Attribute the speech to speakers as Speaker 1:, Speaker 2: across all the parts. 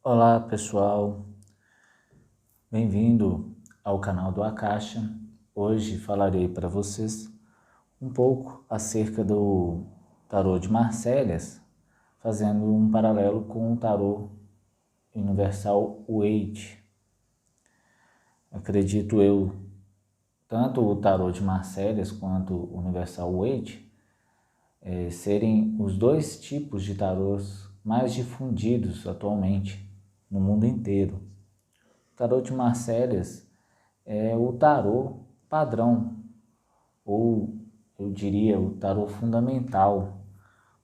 Speaker 1: Olá pessoal, bem-vindo ao canal do Akasha. Hoje falarei para vocês um pouco acerca do tarô de Marselhas, fazendo um paralelo com o tarô universal Waite. Acredito eu, tanto o tarô de Marselhas quanto o universal Waite serem os dois tipos de tarôs mais difundidos atualmente no mundo inteiro. O tarô de Marselhas é o tarô padrão, ou eu diria o tarô fundamental,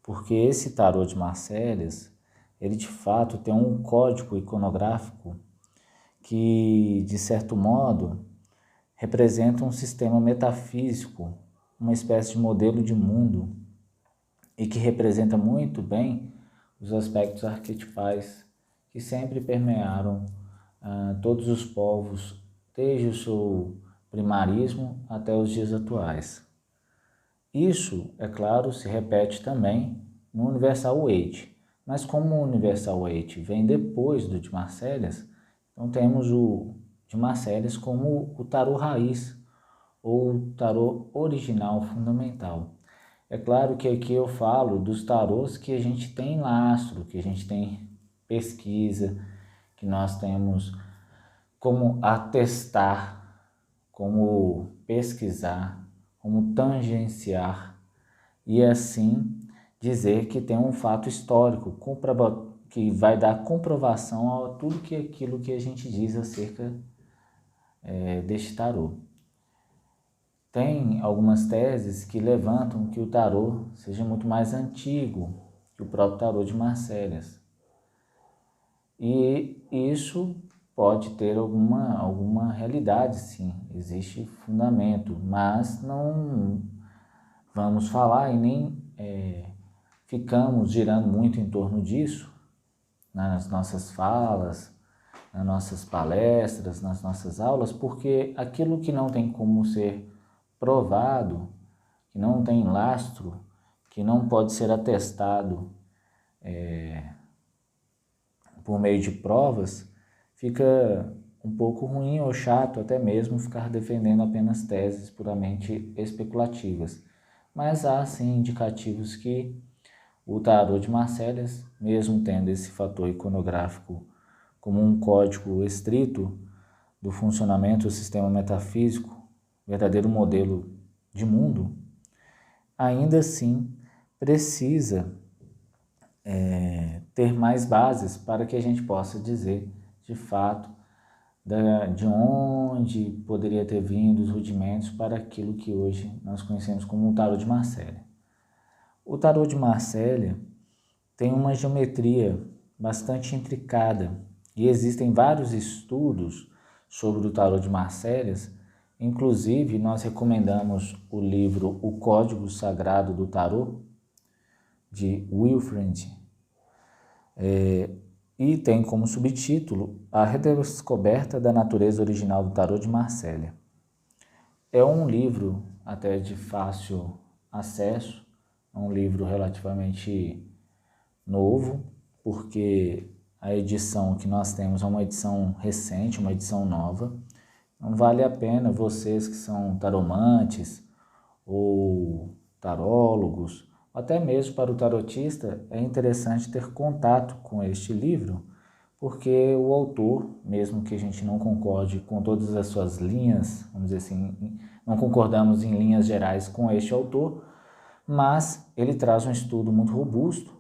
Speaker 1: porque esse tarô de Marselhas, ele de fato tem um código iconográfico que, de certo modo, representa um sistema metafísico, uma espécie de modelo de mundo, e que representa muito bem os aspectos arquetipais que sempre permearam todos os povos, desde o seu primarismo até os dias atuais. Isso, é claro, se repete também no Universal Waite, mas como o Universal Waite vem depois do de Marselhas, então temos o de Marselhas como o tarô raiz, ou o tarô original fundamental. É claro que aqui eu falo dos tarôs que a gente tem lastro, que a gente tem pesquisa, que nós temos como atestar, como pesquisar, como tangenciar e assim dizer que tem um fato histórico que vai dar comprovação a tudo aquilo que a gente diz acerca deste tarô. Tem algumas teses que levantam que o tarô seja muito mais antigo que o próprio tarô de Marselhas. E isso pode ter alguma realidade, sim, existe fundamento, mas não vamos falar e nem ficamos girando muito em torno disso nas nossas falas, nas nossas palestras, nas nossas aulas, porque aquilo que não tem como ser provado, que não tem lastro, que não pode ser atestado por meio de provas, fica um pouco ruim ou chato até mesmo ficar defendendo apenas teses puramente especulativas. Mas há sim indicativos que o tarô de Marselhas, mesmo tendo esse fator iconográfico como um código estrito do funcionamento do sistema metafísico, verdadeiro modelo de mundo, ainda assim precisa ter mais bases para que a gente possa dizer, de fato, de onde poderia ter vindo os rudimentos para aquilo que hoje nós conhecemos como o tarô de Marselha. O tarô de Marselha tem uma geometria bastante intricada e existem vários estudos sobre o tarô de Marselhas. Inclusive, nós recomendamos o livro O Código Sagrado do Tarô, de Wilfred, e tem como subtítulo A Redescoberta da Natureza Original do Tarô de Marselha. É um livro até de fácil acesso, é um livro relativamente novo, porque a edição que nós temos é uma edição recente, uma edição nova. Não vale a pena vocês que são taromantes ou tarólogos, até mesmo para o tarotista, é interessante ter contato com este livro, porque o autor, mesmo que a gente não concorde com todas as suas linhas, vamos dizer assim, não concordamos em linhas gerais com este autor, mas ele traz um estudo muito robusto,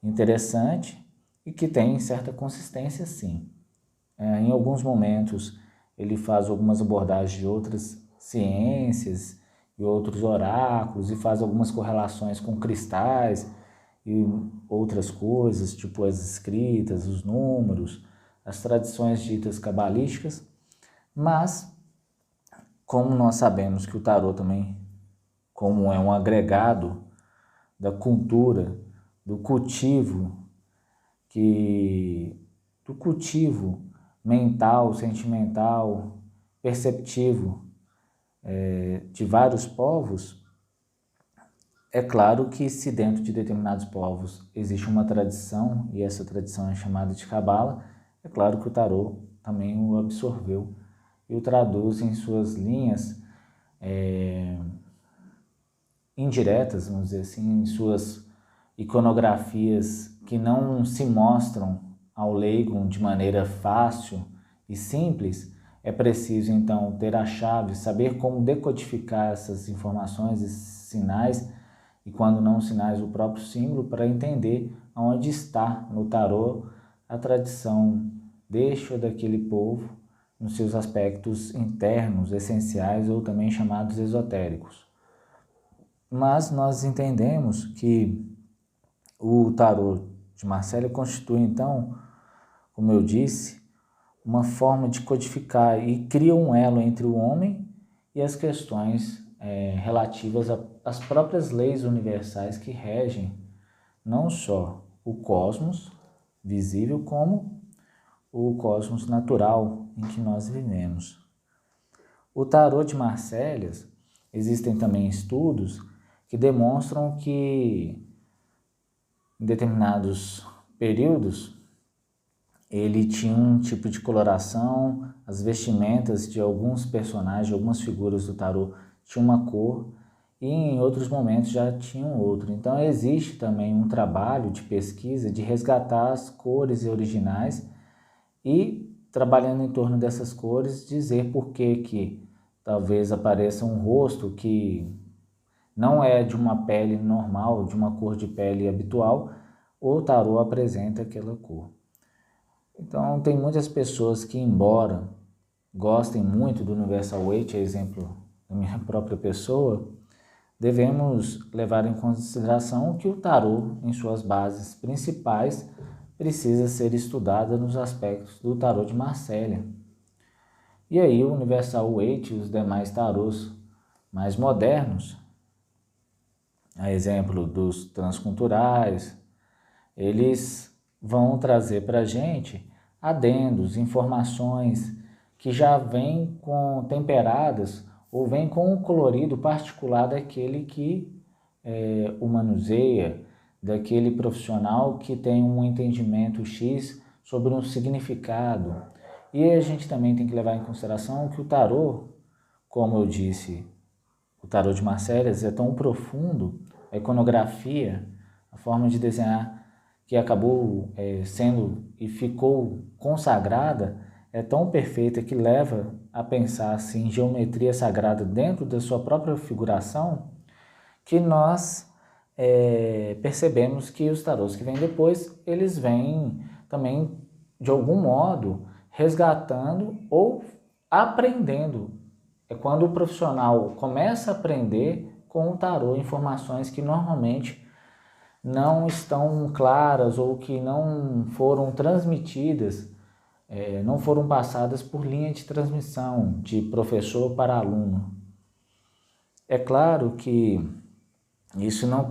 Speaker 1: interessante e que tem certa consistência, sim. Em alguns momentos ele faz algumas abordagens de outras ciências e outros oráculos e faz algumas correlações com cristais e outras coisas, tipo as escritas, os números, as tradições ditas cabalísticas, mas como nós sabemos que o tarô também, como é um agregado da cultura, do cultivo mental, sentimental, perceptivo de vários povos, é claro que se dentro de determinados povos existe uma tradição, e essa tradição é chamada de Cabala, É claro que o tarô também o absorveu e o traduz em suas linhas indiretas, vamos dizer assim, em suas iconografias que não se mostram ao leigo de maneira fácil e simples. É preciso então ter a chave, saber como decodificar essas informações e sinais, e quando não sinais, o próprio símbolo, para entender onde está no tarô a tradição deste ou daquele povo nos seus aspectos internos, essenciais ou também chamados esotéricos. Mas nós entendemos que o tarô de Marselha constitui, então, como eu disse, uma forma de codificar e cria um elo entre o homem e as questões relativas às próprias leis universais que regem não só o cosmos visível, como o cosmos natural em que nós vivemos. O tarô de Marselha, existem também estudos que demonstram que em determinados períodos ele tinha um tipo de coloração, as vestimentas de alguns personagens, de algumas figuras do tarô tinham uma cor e em outros momentos já tinham outra. Então existe também um trabalho de pesquisa de resgatar as cores originais e, trabalhando em torno dessas cores, dizer por que talvez apareça um rosto que não é de uma pele normal, de uma cor de pele habitual, o tarô apresenta aquela cor. Então, tem muitas pessoas que, embora gostem muito do Universal Weight, exemplo da minha própria pessoa, devemos levar em consideração que o tarô, em suas bases principais, precisa ser estudado nos aspectos do tarô de Marselha. E aí, o Universal Weight e os demais tarôs mais modernos, a exemplo dos transculturais, eles vão trazer para a gente adendos, informações que já vêm temperadas ou vêm com um colorido particular daquele que o manuseia, daquele profissional que tem um entendimento X sobre um significado. E a gente também tem que levar em consideração que o tarô, como eu disse, o tarô de Marselha é tão profundo, a iconografia, a forma de desenhar que acabou sendo e ficou consagrada, é tão perfeita que leva a pensar assim, em geometria sagrada dentro da sua própria figuração, que nós percebemos que os tarôs que vêm depois, eles vêm também, de algum modo, resgatando ou aprendendo. É quando o profissional começa a aprender com o tarô informações que normalmente não estão claras ou que não foram transmitidas, não foram passadas por linha de transmissão de professor para aluno. É claro que isso não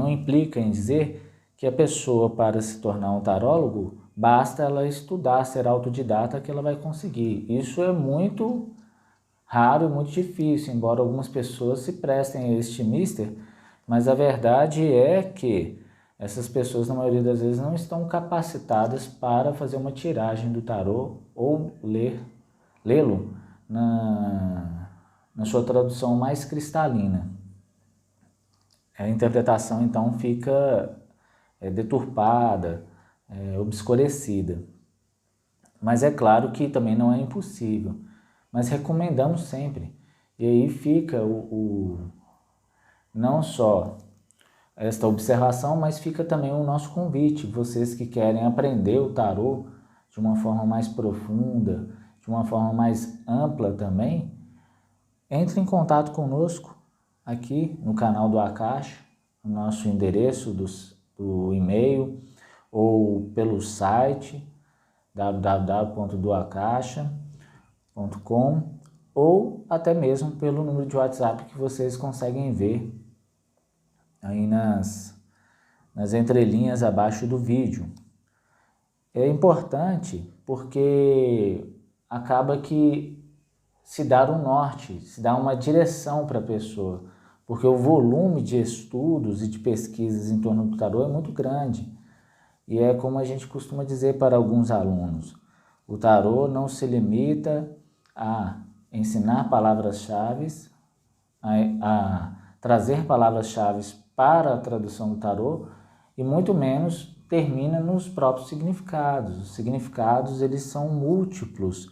Speaker 1: implica em dizer que a pessoa, para se tornar um tarólogo, basta ela estudar, ser autodidata, que ela vai conseguir. Isso é muito raro e muito difícil, embora algumas pessoas se prestem a este mister, mas a verdade é que essas pessoas, na maioria das vezes, não estão capacitadas para fazer uma tiragem do tarô ou lê-lo na sua tradução mais cristalina. A interpretação, então, fica deturpada, obscurecida. Mas é claro que também não é impossível. Mas recomendamos sempre. E aí fica não só esta observação, mas fica também o nosso convite. Vocês que querem aprender o tarô de uma forma mais profunda, de uma forma mais ampla também, entre em contato conosco aqui no canal do Akasha, no nosso endereço do e-mail ou pelo site www.doakasha.com ou até mesmo pelo número de WhatsApp que vocês conseguem ver aí nas entrelinhas abaixo do vídeo. É importante porque acaba que se dá um norte, se dá uma direção para a pessoa, porque o volume de estudos e de pesquisas em torno do tarô é muito grande. E é como a gente costuma dizer para alguns alunos, O tarô não se limita a ensinar palavras-chave, a trazer palavras-chave para a tradução do tarô, e muito menos termina nos próprios significados. Os significados, eles são múltiplos,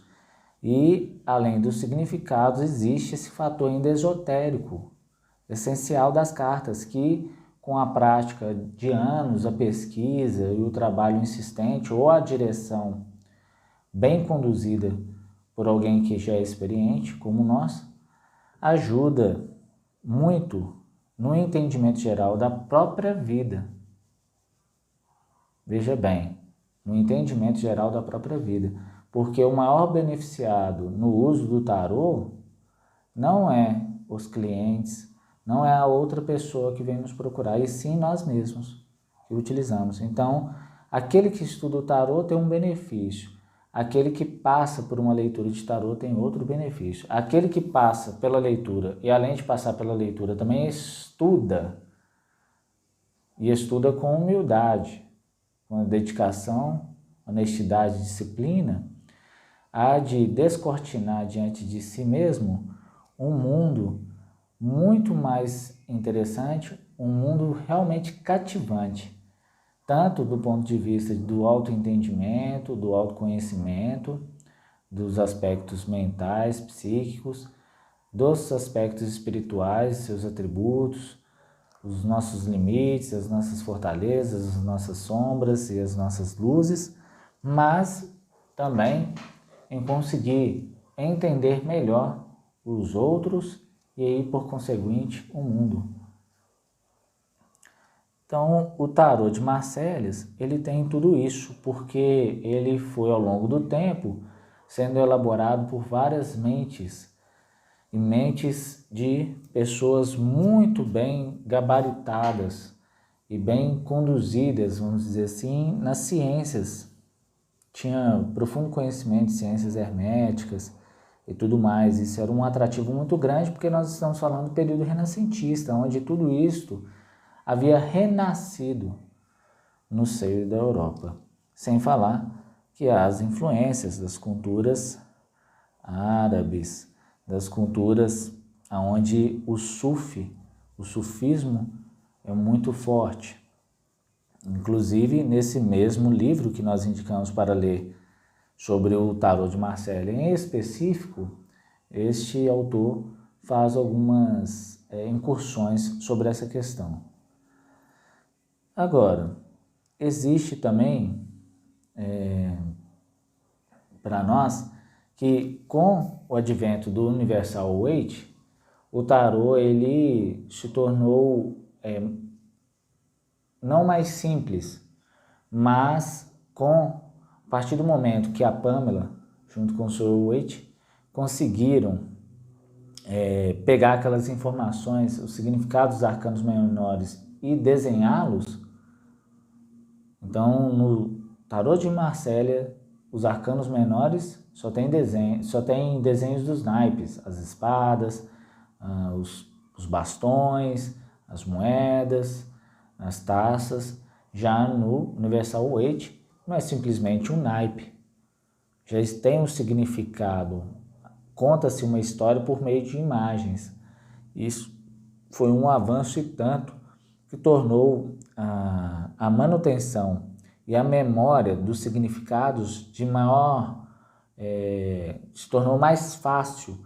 Speaker 1: e além dos significados existe esse fator ainda esotérico, essencial das cartas, que com a prática de anos, a pesquisa e o trabalho insistente ou a direção bem conduzida por alguém que já é experiente, como nós, ajuda muito no entendimento geral da própria vida. Veja bem, no entendimento geral da própria vida, porque o maior beneficiado no uso do tarô não é os clientes, não é a outra pessoa que vem nos procurar, e sim nós mesmos que utilizamos. Então, aquele que estuda o tarô tem um benefício, aquele que passa por uma leitura de tarô tem outro benefício. Aquele que passa pela leitura e, além de passar pela leitura, também estuda, e estuda com humildade, com dedicação, honestidade e disciplina, há de descortinar diante de si mesmo um mundo muito mais interessante, um mundo realmente cativante, tanto do ponto de vista do autoentendimento, do autoconhecimento, dos aspectos mentais, psíquicos, dos aspectos espirituais, seus atributos, os nossos limites, as nossas fortalezas, as nossas sombras e as nossas luzes, mas também em conseguir entender melhor os outros e aí, por conseguinte, o mundo. Então, o tarô de Marseilles, ele tem tudo isso, porque ele foi, ao longo do tempo, sendo elaborado por várias mentes, e mentes de pessoas muito bem gabaritadas e bem conduzidas, vamos dizer assim, nas ciências. Tinha profundo conhecimento de ciências herméticas e tudo mais. Isso era um atrativo muito grande, porque nós estamos falando do período renascentista, onde tudo isto havia renascido no seio da Europa. Sem falar que as influências das culturas árabes, das culturas onde o sufismo é muito forte. Inclusive, nesse mesmo livro que nós indicamos para ler sobre o tarô de Marseille em específico, este autor faz algumas incursões sobre essa questão. Agora, existe também para nós que, com o advento do Universal Weight, o tarô ele se tornou não mais simples, mas a partir do momento que a Pamela, junto com o Sr. Waite, conseguiram pegar aquelas informações, os significados dos arcanos menores e desenhá-los. Então, no tarô de Marselha, os arcanos menores só tem desenhos dos naipes, as espadas, os bastões, as moedas, as taças. Já no Universal Weight, não é simplesmente um naipe, já tem um significado, conta-se uma história por meio de imagens. Isso foi um avanço e tanto que tornou a manutenção e a memória dos significados se tornou mais fácil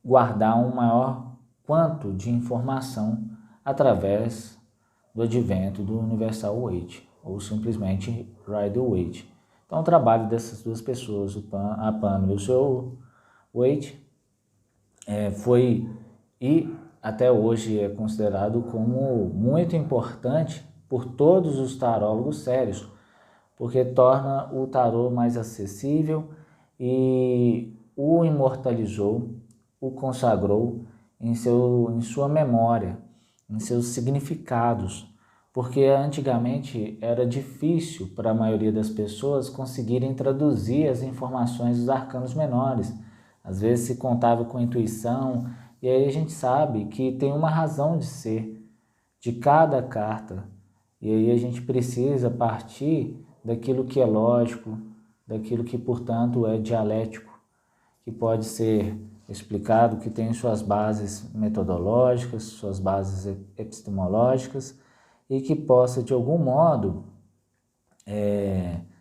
Speaker 1: guardar um maior quanto de informação através do advento do Universal Weight, ou simplesmente Rider-Waite. Então, o trabalho dessas duas pessoas, a Pamela e o Sr. Waite, foi e até hoje é considerado como muito importante por todos os tarólogos sérios, porque torna o tarô mais acessível e o imortalizou, o consagrou em sua memória, em seus significados, porque antigamente era difícil para a maioria das pessoas conseguirem traduzir as informações dos arcanos menores. Às vezes se contava com intuição, e aí a gente sabe que tem uma razão de ser de cada carta, e aí a gente precisa partir daquilo que é lógico, daquilo que, portanto, é dialético, que pode ser explicado, que tem suas bases metodológicas, suas bases epistemológicas e que possa, de algum modo,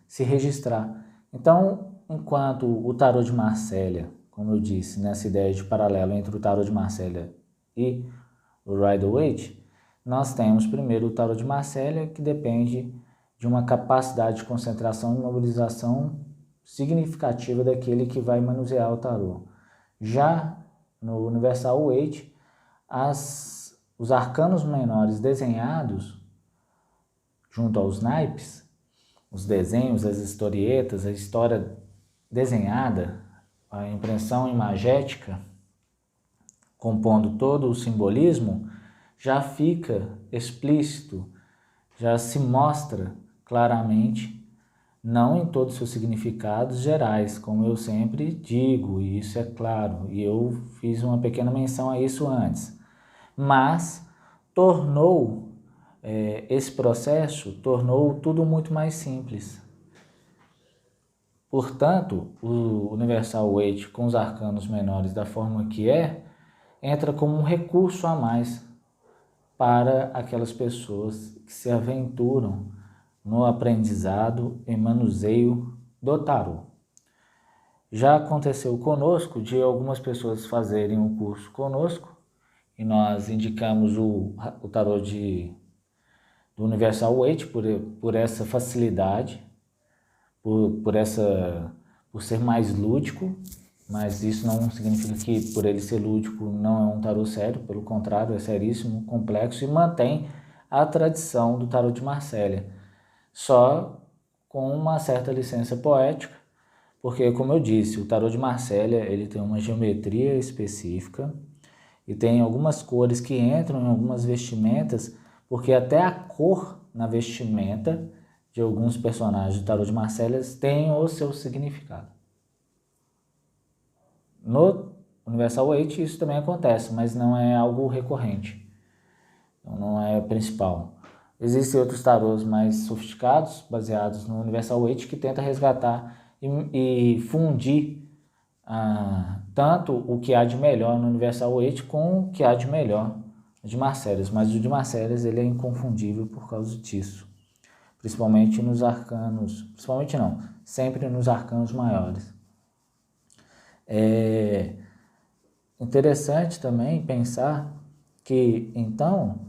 Speaker 1: se registrar. Então, enquanto o tarô de Marselha, como eu disse, nessa ideia de paralelo entre o tarô de Marselha e o Rider-Waite, nós temos primeiro o tarô de Marselha, que depende de uma capacidade de concentração e mobilização significativa daquele que vai manusear o tarô. Já no Universal Waite, os arcanos menores desenhados junto aos naipes, os desenhos, as historietas, a história desenhada, a impressão imagética, compondo todo o simbolismo, já fica explícito, já se mostra claramente, não em todos os seus significados gerais, como eu sempre digo, e isso é claro, e eu fiz uma pequena menção a isso antes, mas esse processo tornou tudo muito mais simples. Portanto, o Universal Waite, com os arcanos menores da forma que entra como um recurso a mais para aquelas pessoas que se aventuram no aprendizado e manuseio do tarô. Já aconteceu conosco de algumas pessoas fazerem um curso conosco e nós indicamos o tarô do Universal Waite por essa facilidade, por ser mais lúdico, mas isso não significa que por ele ser lúdico não é um tarô sério, pelo contrário, é seríssimo, complexo e mantém a tradição do tarô de Marselha, só com uma certa licença poética, porque, como eu disse, o tarô de Marselha ele tem uma geometria específica e tem algumas cores que entram em algumas vestimentas, porque até a cor na vestimenta de alguns personagens do tarô de Marselha tem o seu significado. No Universal Waite isso também acontece, mas não é algo recorrente, então não é principal. Existem outros tarôs mais sofisticados, baseados no Universal Waite, que tenta resgatar e fundir tanto o que há de melhor no Universal Waite com o que há de melhor de Marselha, mas o de Marselha ele é inconfundível por causa disso, principalmente nos arcanos, sempre nos arcanos maiores. É interessante também pensar que, então,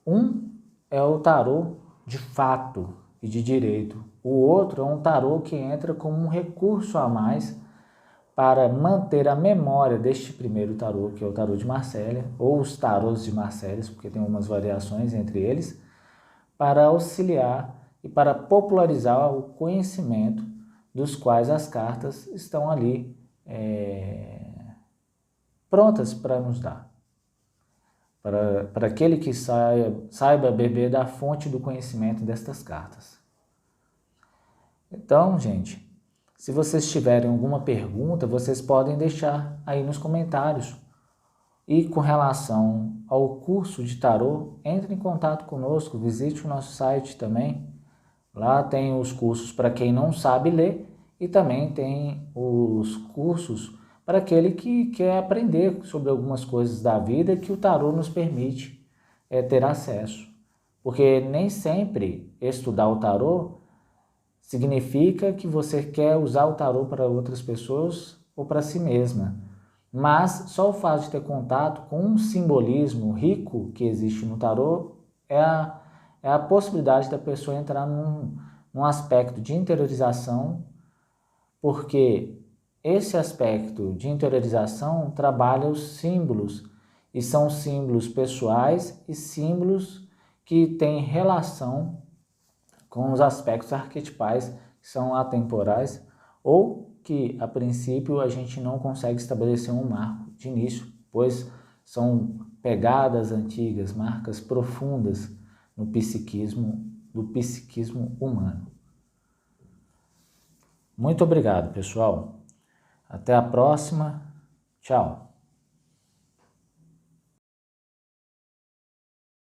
Speaker 1: um é o tarô de fato e de direito, o outro é um tarô que entra como um recurso a mais para manter a memória deste primeiro tarô, que é o tarô de Marselha, ou os tarôs de Marselha, porque tem umas variações entre eles, para auxiliar e para popularizar o conhecimento dos quais as cartas estão ali prontas para nos dar. Para aquele que saiba beber da fonte do conhecimento destas cartas. Então, gente, se vocês tiverem alguma pergunta, vocês podem deixar aí nos comentários. E com relação ao curso de tarô, entre em contato conosco, visite o nosso site também. Lá tem os cursos para quem não sabe ler e também tem os cursos para aquele que quer aprender sobre algumas coisas da vida que o tarô nos permite ter acesso. Porque nem sempre estudar o tarô significa que você quer usar o tarô para outras pessoas ou para si mesma. Mas só o fato de ter contato com um simbolismo rico que existe no tarô é a possibilidade da pessoa entrar num aspecto de interiorização, porque esse aspecto de interiorização trabalha os símbolos, e são símbolos pessoais e símbolos que têm relação com os aspectos arquetipais que são atemporais ou que, a princípio, a gente não consegue estabelecer um marco de início, pois são pegadas antigas, marcas profundas no psiquismo humano. Muito obrigado, pessoal. Até a próxima. Tchau.